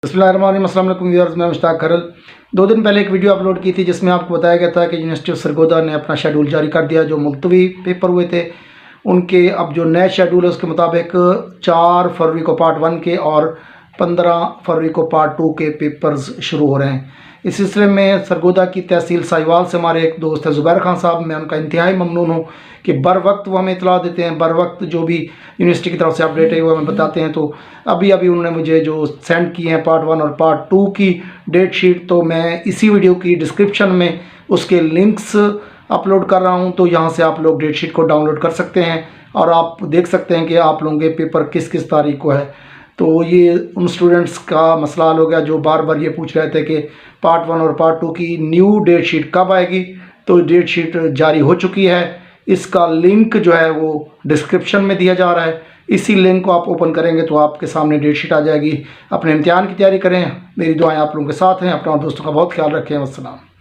अस्सलामुअलैकुम व्यूअर्स, मैं मुश्ताक खरल। 2 दिन पहले एक वीडियो अपलोड की थी जिसमें आपको बताया गया था कि यूनिवर्सिटी ऑफ सरगोदा ने अपना शेड्यूल जारी कर दिया। जो मुल्तवी पेपर हुए थे उनके अब जो नया शेड्यूल है उसके मुताबिक 4 फरवरी को पार्ट 1 के और 15 फरवरी को पार्ट 2 के पेपर्स शुरू हो रहे हैं। इस सिलसिले में सरगोदा की तहसील साहिवाल से हमारे एक दोस्त है ज़ुबैर खान साहब, मैं उनका इंतहाई ममनून हूँ कि बर वक्त वो हमें इतला देते हैं, बर वक्त जो भी यूनिवर्सिटी की तरफ से अपडेट है वो हमें बताते हैं। तो अभी उन्होंने मुझे जो सेंड किए हैं पार्ट 1 और पार्ट 2 की डेट शीट, तो मैं इसी वीडियो की डिस्क्रिप्शन में उसके लिंक्स अपलोड कर रहा हूं। तो यहां से आप लोग डेट शीट को डाउनलोड कर सकते हैं और आप देख सकते हैं कि आप लोगों के पेपर किस किस तारीख को है। तो ये उन स्टूडेंट्स का मसला हल हो गया जो बार बार ये पूछ रहे थे कि पार्ट 1 और पार्ट 2 की न्यू डेट शीट कब आएगी। तो डेट शीट जारी हो चुकी है, इसका लिंक जो है वो डिस्क्रिप्शन में दिया जा रहा है। इसी लिंक को आप ओपन करेंगे तो आपके सामने डेट शीट आ जाएगी। अपने इम्तिहान की तैयारी करें। मेरी दुआएं आप लोगों के साथ हैं। अपना और दोस्तों का बहुत ख्याल रखें। वस्सलाम।